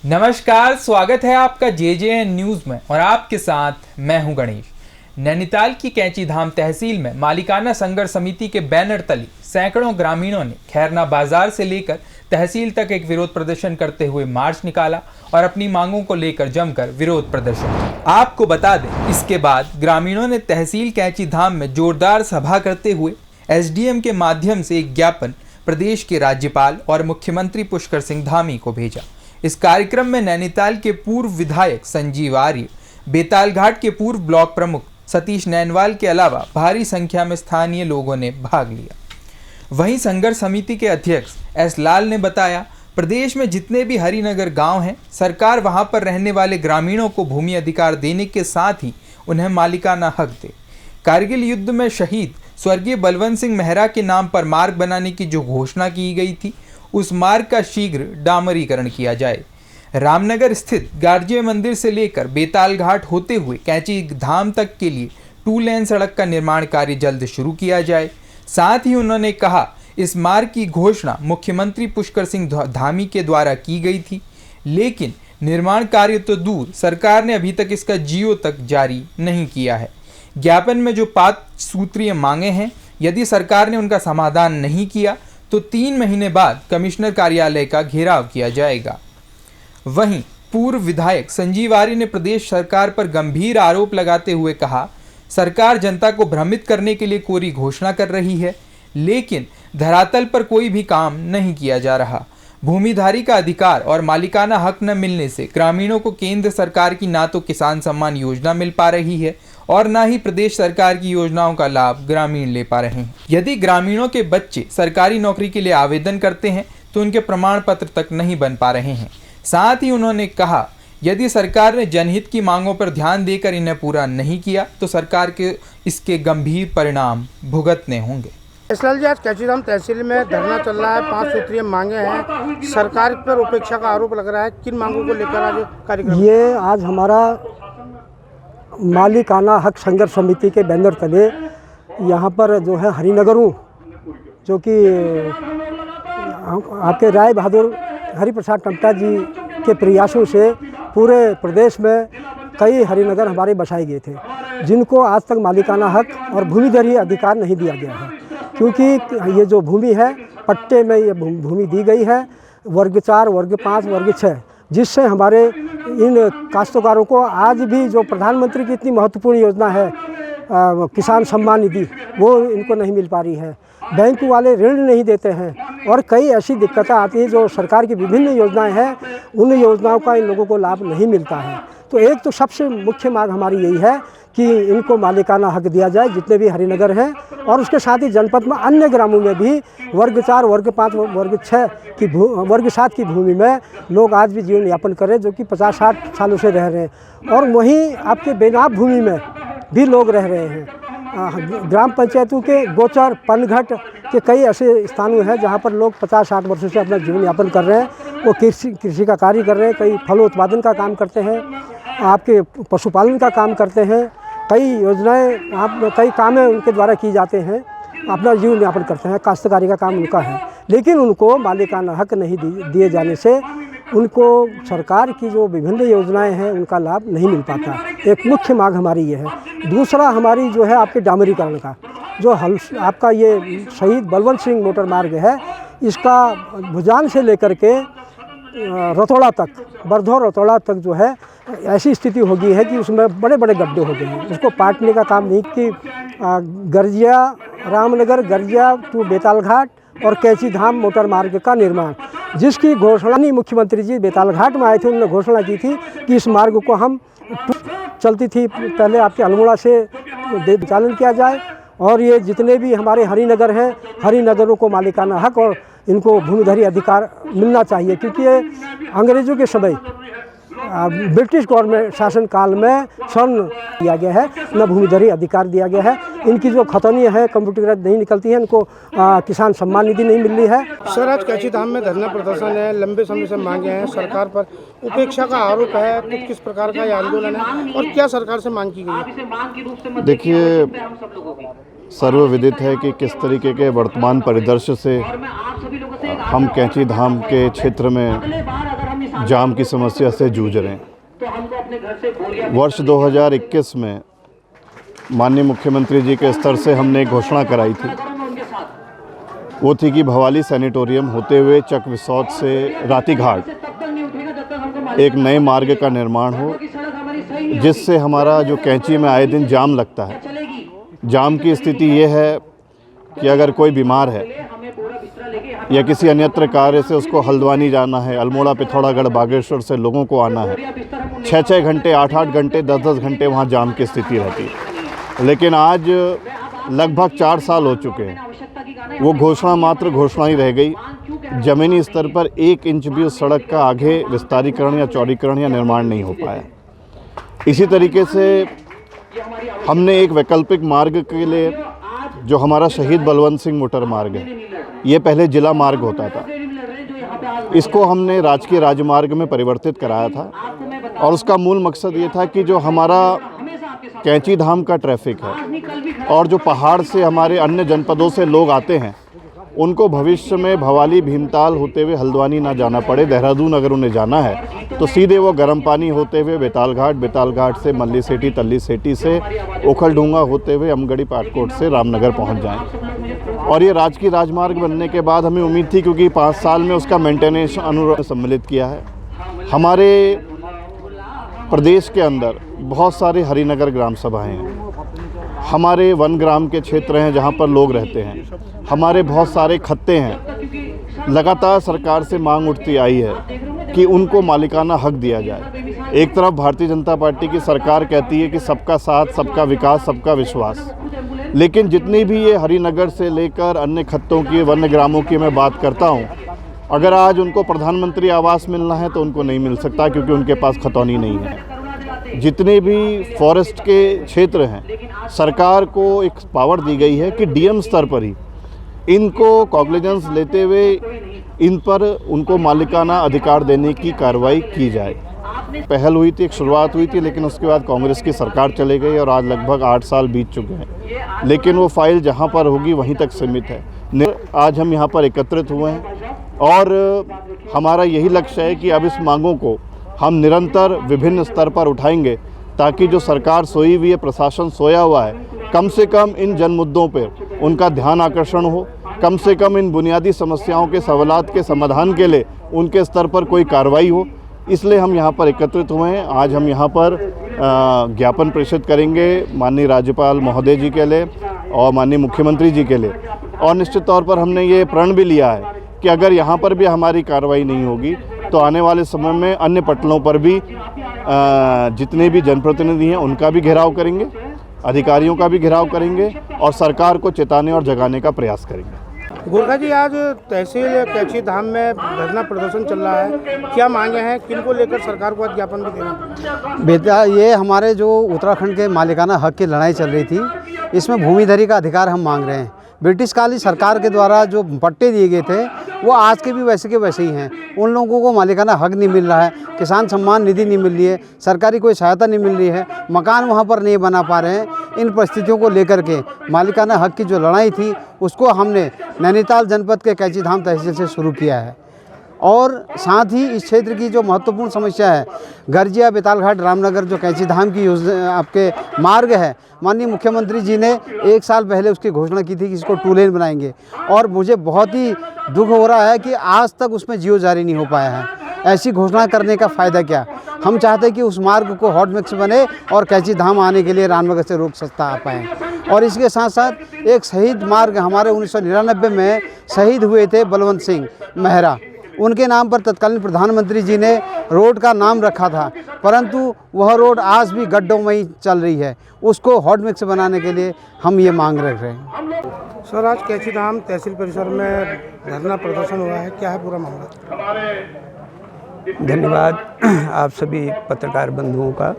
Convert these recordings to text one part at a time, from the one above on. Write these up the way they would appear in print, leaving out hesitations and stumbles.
नमस्कार, स्वागत है आपका जेजेएन न्यूज में और आपके साथ मैं हूं गणेश। नैनीताल की कैंची धाम तहसील में मालिकाना संघर्ष समिति के बैनर तले सैकड़ों ग्रामीणों ने खैरना बाजार से लेकर तहसील तक एक विरोध प्रदर्शन करते हुए मार्च निकाला और अपनी मांगों को लेकर जमकर विरोध प्रदर्शन किया। आपको बता दें, इसके बाद ग्रामीणों ने तहसील कैंची धाम में जोरदार सभा करते हुए एसडीएम के माध्यम से एक ज्ञापन प्रदेश के राज्यपाल और मुख्यमंत्री पुष्कर सिंह धामी को भेजा। इस कार्यक्रम में नैनीताल के पूर्व विधायक संजीव आर्य, बेतालघाट के पूर्व ब्लॉक प्रमुख सतीश नैनवाल के अलावा भारी संख्या में स्थानीय लोगों ने भाग लिया। वहीं संघर्ष समिति के अध्यक्ष एस लाल ने बताया, प्रदेश में जितने भी हरिनगर गांव हैं, सरकार वहां पर रहने वाले ग्रामीणों को भूमि अधिकार देने के साथ ही उन्हें मालिकाना हक दे। कारगिल युद्ध में शहीद स्वर्गीय बलवंत सिंह मेहरा के नाम पर मार्ग बनाने की जो घोषणा की गई थी, उस मार्ग का शीघ्र डामरीकरण किया जाए। रामनगर स्थित गार्जिया मंदिर से लेकर बेतालघाट होते हुए कैंची धाम तक के लिए 2 लेन सड़क का निर्माण कार्य जल्द शुरू किया जाए। साथ ही उन्होंने कहा, इस मार्ग की घोषणा मुख्यमंत्री पुष्कर सिंह धामी के द्वारा की गई थी, लेकिन निर्माण कार्य तो दूर, सरकार ने अभी तक इसका जीओ तक जारी नहीं किया है। ज्ञापन में जो 5 सूत्रीय मांगे हैं, यदि सरकार ने उनका समाधान नहीं किया तो 3 महीने बाद कमिश्नर कार्यालय का घेराव किया जाएगा। वहीं पूर्व विधायक संजीव आर्य ने प्रदेश सरकार पर गंभीर आरोप लगाते हुए कहा, सरकार जनता को भ्रमित करने के लिए कोरी घोषणा कर रही है, लेकिन धरातल पर कोई भी काम नहीं किया जा रहा। भूमिधारी का अधिकार और मालिकाना हक न मिलने से ग्रामीणों को केंद्र सरकार की ना तो किसान सम्मान योजना मिल पा रही है और ना ही प्रदेश सरकार की योजनाओं का लाभ ग्रामीण ले पा रहे हैं। यदि ग्रामीणों के बच्चे सरकारी नौकरी के लिए आवेदन करते हैं तो उनके प्रमाण पत्र तक नहीं बन पा रहे हैं। साथ ही उन्होंने कहा, यदि सरकार ने जनहित की मांगों पर ध्यान देकर इन्हें पूरा नहीं किया तो सरकार के इसके गंभीर परिणाम भुगतने होंगे। इसलाल जी, आज कैंची धाम तहसील में धरना चल रहा है। 5 सूत्रीय मांगे हैं, सरकार पर उपेक्षा का आरोप लग रहा है। किन मांगों को लेकर आज कार्यक्रम? ये आज हमारा मालिकाना हक संघर्ष समिति के बैनर तले यहाँ पर जो है हरिनगरों, जो कि आपके राय बहादुर हरिप्रसाद टम्टा जी के प्रयासों से पूरे प्रदेश में कई हरिनगर हमारे बसाए गए थे, जिनको आज तक मालिकाना हक और भूमिधरी अधिकार नहीं दिया गया है। क्योंकि ये जो भूमि है, पट्टे में ये भूमि दी गई है, वर्ग 4, वर्ग 5, वर्ग 6, जिससे हमारे इन काश्तकारों को आज भी जो प्रधानमंत्री की इतनी महत्वपूर्ण योजना है किसान सम्मान निधि, वो इनको नहीं मिल पा रही है। बैंक वाले ऋण नहीं देते हैं और कई ऐसी दिक्कतें आती हैं जो सरकार की विभिन्न योजनाएं हैं, उन योजनाओं का इन लोगों को लाभ नहीं मिलता है। तो एक तो सबसे मुख्य मांग हमारी यही है कि इनको मालिकाना हक दिया जाए, जितने भी हरिनगर हैं, और उसके साथ ही जनपद में अन्य ग्रामों में भी वर्ग 4, वर्ग 5, वर्ग 6 की वर्ग 7 की भूमि में लोग आज भी जीवन यापन कर रहे हैं, जो कि 50-60 सालों से रह रहे हैं। और वहीं आपके बेनाब भूमि में भी लोग रह रहे हैं। ग्राम पंचायतों के गोचर, पनघट के कई ऐसे स्थानों हैं जहाँ पर लोग 50-60 वर्षों से अपना जीवन यापन कर रहे हैं। वो कृषि का कार्य कर रहे हैं, कई फलोत्पादन का काम करते हैं, आपके पशुपालन का काम करते हैं, कई योजनाएं आप कई कामें उनके द्वारा की जाते हैं, अपना जीवन यापन करते हैं, काश्तकारी का काम उनका है। लेकिन उनको मालिकाना हक नहीं दिए जाने से उनको सरकार की जो विभिन्न योजनाएं हैं उनका लाभ नहीं मिल पाता। एक मुख्य मांग हमारी ये है। दूसरा हमारी जो है आपके डामरीकरण का, जो आपका ये शहीद बलवंत सिंह मोटर मार्ग है, इसका भुजान से लेकर के रतौड़ा तक, बरधौर रतौड़ा तक जो है ऐसी स्थिति हो गई है कि उसमें बड़े बड़े गड्ढे हो गए हैं। उसको पाटने का काम नहीं कि गर्जिया रामनगर, गर्जिया टू बेतालघाट और कैंची धाम मोटर मार्ग का निर्माण, जिसकी घोषणा नहीं मुख्यमंत्री जी बेतालघाट में आए थे, उन्होंने घोषणा की थी कि इस मार्ग को हम चलती थी पहले आपके अल्मोड़ा से संचालन किया जाए और ये जितने भी हमारे हरिनगर हैं, हरिनगरों को मालिकाना हक और इनको भूमिधरी अधिकार मिलना चाहिए। क्योंकि ये अंग्रेज़ों के समय ब्रिटिश गवर्नमेंट शासन काल में स्वर्ण दिया गया है, न भूमिधरी अधिकार दिया गया है। इनकी जो खतौनियाँ हैं कंप्यूटराइज नहीं निकलती हैं, इनको किसान सम्मान निधि नहीं मिल रही है। सर, आज कैंची धाम में धरना प्रदर्शन है, लंबे समय से मांगे हैं, सरकार पर उपेक्षा का आरोप है, तो किस प्रकार का ये आंदोलन है और क्या सरकार से मांग की गई है? देखिए, सर्वविदित है कि किस तरीके के वर्तमान परिदृश्य से हम कैंची धाम के क्षेत्र में जाम की समस्या से जूझ रहे हैं। वर्ष 2021 में माननीय मुख्यमंत्री जी के स्तर से हमने एक घोषणा कराई थी, वो थी कि भवाली सैनिटोरियम होते हुए चक विसौत से राती घाट एक नए मार्ग का निर्माण हो, जिससे हमारा जो कैंची में आए दिन जाम लगता है, जाम की स्थिति ये है कि अगर कोई बीमार है या किसी अन्यत्र कार्य से उसको हल्द्वानी जाना है, अल्मोड़ा, पिथौरागढ़, बागेश्वर से लोगों को आना है, 6-6 घंटे, 8-8 घंटे, 10-10 घंटे वहाँ जाम की स्थिति रहती है। लेकिन आज लगभग 4 साल हो चुके हैं, वो घोषणा मात्र घोषणा ही रह गई। ज़मीनी स्तर पर 1 इंच भी उस सड़क का आगे विस्तारीकरण या चौड़ीकरण या निर्माण नहीं हो पाया। इसी तरीके से हमने एक वैकल्पिक मार्ग के लिए, जो हमारा शहीद बलवंत सिंह मोटर मार्ग है, ये पहले जिला मार्ग होता था, इसको हमने राजकीय राजमार्ग में परिवर्तित कराया था। और उसका मूल मकसद ये था कि जो हमारा कैंची धाम का ट्रैफिक है और जो पहाड़ से हमारे अन्य जनपदों से लोग आते हैं, उनको भविष्य में भवाली, भीमताल होते हुए हल्द्वानी ना जाना पड़े। देहरादून अगर उन्हें जाना है तो सीधे वो गर्म पानी होते हुए बेताल घाट से मल्ली सेठी, तल्ली सेठी से ओखलढूंगा होते हुए अमगढ़ी, पाटकोट से रामनगर पहुंच जाएं। और ये राजकीय राजमार्ग बनने के बाद हमें उम्मीद थी, क्योंकि 5 साल में उसका मेंटेनेंस अनुरोध सम्मिलित किया है। हमारे प्रदेश के अंदर बहुत सारे हरिनगर ग्राम सभाएँ हैं, हमारे वन ग्राम के क्षेत्र हैं जहाँ पर लोग रहते हैं, हमारे बहुत सारे खत्ते हैं। लगातार सरकार से मांग उठती आई है कि उनको मालिकाना हक दिया जाए। एक तरफ भारतीय जनता पार्टी की सरकार कहती है कि सबका साथ, सबका विकास, सबका विश्वास, लेकिन जितनी भी ये हरिनगर से लेकर अन्य खत्तों की, वन्य ग्रामों की मैं बात करता हूँ, अगर आज उनको प्रधानमंत्री आवास मिलना है तो उनको नहीं मिल सकता, क्योंकि उनके पास खतौनी नहीं है। जितने भी फॉरेस्ट के क्षेत्र हैं, सरकार को एक पावर दी गई है कि डीएम स्तर पर ही इनको कॉग्निजेंस लेते हुए इन पर उनको मालिकाना अधिकार देने की कार्रवाई की जाए। पहल हुई थी, एक शुरुआत हुई थी, लेकिन उसके बाद कांग्रेस की सरकार चले गई और आज लगभग 8 साल बीत चुके हैं, लेकिन वो फाइल जहाँ पर होगी वहीं तक सीमित है। आज हम यहाँ पर एकत्रित हुए हैं और हमारा यही लक्ष्य है कि अब इस मांगों को हम निरंतर विभिन्न स्तर पर उठाएंगे, ताकि जो सरकार सोई हुई है, प्रशासन सोया हुआ है, कम से कम इन जन मुद्दों पर उनका ध्यान आकर्षण हो, कम से कम इन बुनियादी समस्याओं के सवालात के समाधान के लिए उनके स्तर पर कोई कार्रवाई हो। इसलिए हम यहाँ पर एकत्रित हुए हैं। आज हम यहाँ पर ज्ञापन प्रेषित करेंगे माननीय राज्यपाल महोदय जी के लिए और माननीय मुख्यमंत्री जी के लिए, और निश्चित तौर पर हमने ये प्रण भी लिया है कि अगर यहाँ पर भी हमारी कार्रवाई नहीं होगी तो आने वाले समय में अन्य पटलों पर भी जितने भी जनप्रतिनिधि हैं उनका भी घेराव करेंगे, अधिकारियों का भी घेराव करेंगे और सरकार को चेताने और जगाने का प्रयास करेंगे। गोरखा जी, आज तहसील कैंची धाम में धरना प्रदर्शन चल रहा है, क्या मांगे हैं, किनको लेकर सरकार को आज ज्ञापन भी देना? बेटा, ये हमारे जो उत्तराखंड के मालिकाना हक की लड़ाई चल रही थी, इसमें भूमिधरी का अधिकार हम मांग रहे हैं। ब्रिटिश कालीन सरकार के द्वारा जो पट्टे दिए गए थे वो आज के भी वैसे के वैसे ही हैं। उन लोगों को मालिकाना हक नहीं मिल रहा है, किसान सम्मान निधि नहीं मिल रही है, सरकारी कोई सहायता नहीं मिल रही है, मकान वहाँ पर नहीं बना पा रहे हैं। इन परिस्थितियों को लेकर के मालिकाना हक की जो लड़ाई थी उसको हमने नैनीताल जनपद के कैंची धाम तहसील से शुरू किया है। और साथ ही इस क्षेत्र की जो महत्वपूर्ण समस्या है, गर्जिया, बेतालघाट, रामनगर, जो कैंची धाम की योजना आपके मार्ग है, माननीय मुख्यमंत्री जी ने 1 साल पहले उसकी घोषणा की थी कि इसको 2 लेन बनाएंगे, और मुझे बहुत ही दुख हो रहा है कि आज तक उसमें जियो जारी नहीं हो पाया है। ऐसी घोषणा करने का फ़ायदा क्या? हम चाहते हैं कि उस मार्ग को हॉट मिक्स बने और कैंची धाम आने के लिए रामनगर से रोड सस्ता आ पाएँ। और इसके साथ साथ एक शहीद मार्ग, हमारे 1999 में शहीद हुए थे बलवंत सिंह मेहरा, उनके नाम पर तत्कालीन प्रधानमंत्री जी ने रोड का नाम रखा था, परंतु वह रोड आज भी गड्ढों में ही चल रही है। उसको हॉट मिक्स बनाने के लिए हम ये मांग रख रहे हैं। सर, आज कैंची धाम तहसील परिसर में धरना प्रदर्शन हुआ है, क्या है पूरा मामला? धन्यवाद आप सभी पत्रकार बंधुओं का।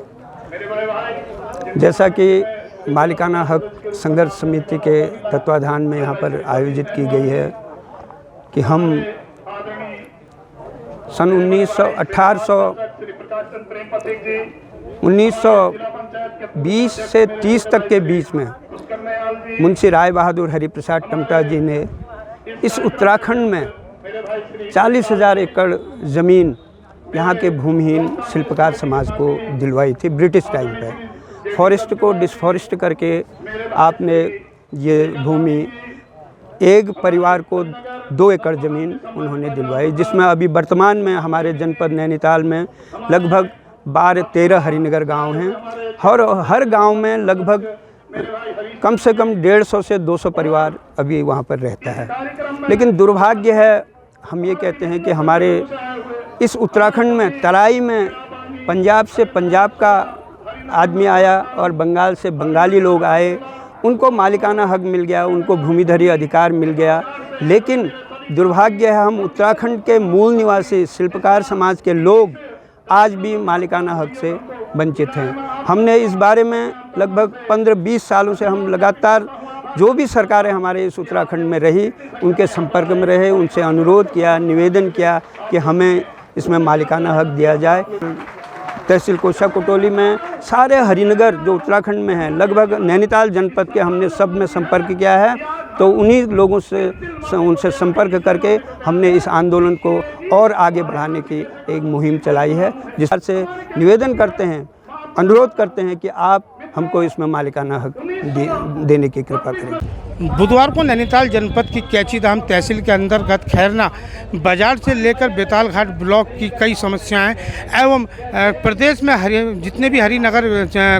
जैसा कि मालिकाना हक संघर्ष समिति के तत्वाधान में यहाँ पर आयोजित की गई है कि हम सन 1920 से 30 तक के बीच में मुंशी राय बहादुर हरिप्रसाद टमटा जी ने इस उत्तराखंड में 40,000 एकड़ ज़मीन यहाँ के भूमिहीन शिल्पकार समाज को दिलवाई थी ब्रिटिश टाइम पे। फॉरेस्ट को डिसफॉरेस्ट करके आपने ये भूमि एक परिवार को 2 एकड़ ज़मीन उन्होंने दिलवाई, जिसमें अभी वर्तमान में हमारे जनपद नैनीताल में लगभग 12-13 हरिनगर गांव हैं और हर गांव में लगभग कम से कम 150 से 200 परिवार अभी वहां पर रहता है। लेकिन दुर्भाग्य है, हम ये कहते हैं कि हमारे इस उत्तराखंड में तराई में पंजाब से पंजाब का आदमी आया और बंगाल से बंगाली लोग आए, उनको मालिकाना हक मिल गया, उनको भूमिधरी अधिकार मिल गया। लेकिन दुर्भाग्य है, हम उत्तराखंड के मूल निवासी शिल्पकार समाज के लोग आज भी मालिकाना हक से वंचित हैं। हमने इस बारे में लगभग 15-20 सालों से हम लगातार जो भी सरकारें हमारे इस उत्तराखंड में रही उनके संपर्क में रहे, उनसे अनुरोध किया, निवेदन किया कि हमें इसमें मालिकाना हक दिया जाए। तहसील कोशा कोटोली में सारे हरिनगर जो उत्तराखंड में हैं, लगभग नैनीताल जनपद के हमने सब में संपर्क किया है। तो उन्हीं लोगों से उनसे संपर्क करके हमने इस आंदोलन को और आगे बढ़ाने की एक मुहिम चलाई है, जिससे निवेदन करते हैं, अनुरोध करते हैं कि आप हमको इसमें मालिकाना हक देने की कृपा करें। बुधवार को नैनीताल जनपद की कैचीधाम तहसील के अंतर्गत खैरना बाजार से लेकर बेतालघाट ब्लॉक की कई समस्याएं एवं प्रदेश में जितने भी हरिनगर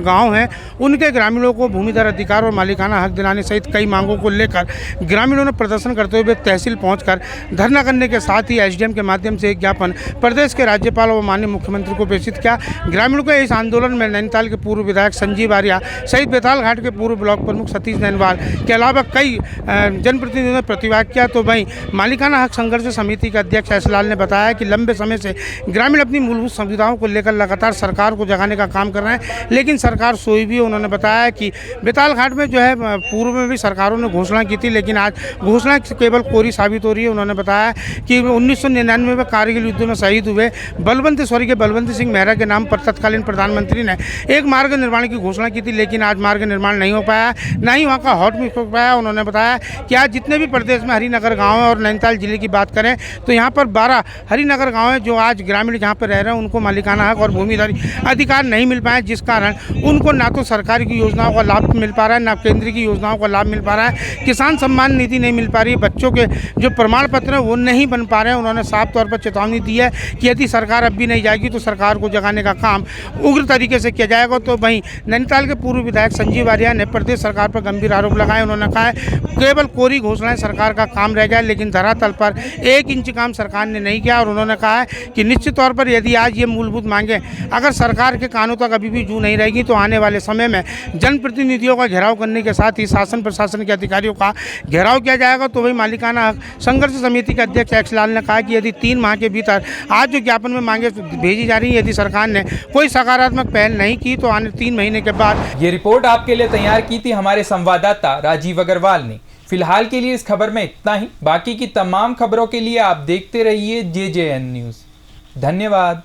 गांव हैं उनके ग्रामीणों को भूमिधर अधिकार और मालिकाना हक दिलाने सहित कई मांगों को लेकर ग्रामीणों ने प्रदर्शन करते हुए तहसील पहुंचकर धरना करने के साथ ही एसडीएम के माध्यम से एक ज्ञापन प्रदेश के राज्यपाल और माननीय मुख्यमंत्री को प्रेषित किया। ग्रामीणों के इस आंदोलन में नैनीताल के पूर्व विधायक संजीव आर्या सहित बेतालघाट के पूर्व ब्लॉक प्रमुख सतीश नैनवाल के अलावा कई जनप्रतिनिधियों ने प्रतिवाद किया। तो वहीं मालिकाना हक संघर्ष समिति के अध्यक्ष ऐशलाल ने बताया कि लंबे समय से ग्रामीण अपनी मूलभूत सुविधाओं को लेकर लगातार सरकार को जगाने का काम कर रहे हैं, लेकिन सरकार सोई भी है। उन्होंने बताया कि बेतालघाट में जो है पूर्व में भी सरकारों ने घोषणा की थी, लेकिन आज घोषणा केवल कोरी साबित हो रही है। उन्होंने बताया कि 1999 में कारगिल युद्ध में शहीद हुए स्वर्गीय बलवंत सिंह मेहरा के नाम पर तत्कालीन प्रधानमंत्री ने एक मार्ग निर्माण की घोषणा की थी, लेकिन आज मार्ग निर्माण नहीं हो पाया, न ही वहाँ का हॉट मिक्स हो पाया। उन्होंने बताया कि आज जितने भी प्रदेश में हरिनगर गांव हैं और नैनीताल जिले की बात करें तो यहाँ पर 12 हरिनगर गांव हैं जो आज ग्रामीण जहाँ पर रह रहे हैं उनको मालिकाना हक और भूमिधरी अधिकार नहीं मिल पाए, जिस कारण उनको ना तो सरकार की योजनाओं का लाभ मिल पा रहा है, ना केंद्र की योजनाओं का लाभ मिल पा रहा है, किसान सम्मान निधि नहीं मिल पा रही है, बच्चों के जो प्रमाण पत्र हैं वो नहीं बन पा रहे हैं। उन्होंने साफ तौर पर चेतावनी दी है कि यदि सरकार अब भी नहीं जाएगी तो सरकार को जगाने का काम उग्र तरीके से किया जाएगा। तो वहीं नैनीताल के पूर्व विधायक संजीव आर्या ने प्रदेश सरकार पर गंभीर आरोप लगाए। उन्होंने कहा है केवल कोरी घोषणाएं सरकार का काम रह गया, लेकिन धरातल पर 1 इंच काम सरकार ने नहीं किया। और उन्होंने कहा है कि निश्चित तौर पर यदि आज ये मूलभूत मांगे अगर सरकार के कानों तक अभी भी जू नहीं रहेगी तो आने वाले समय में जनप्रतिनिधियों का घेराव करने के साथ ही शासन प्रशासन के अधिकारियों का घेराव किया जाएगा। तो वही मालिकाना हक संघर्ष समिति के अध्यक्ष ऐशलाल ने कहा कि यदि 3 माह के भीतर आज जो ज्ञापन में मांगे भेजी जा रही है, यदि सरकार ने कोई सकारात्मक पहल नहीं की तो आने 3 महीने के बाद। ये रिपोर्ट आपके लिए तैयार की थी हमारे संवाददाता राजीव अग्रवाल ने। फिलहाल के लिए इस खबर में इतना ही। बाकी की तमाम खबरों के लिए आप देखते रहिए JJN न्यूज़। धन्यवाद।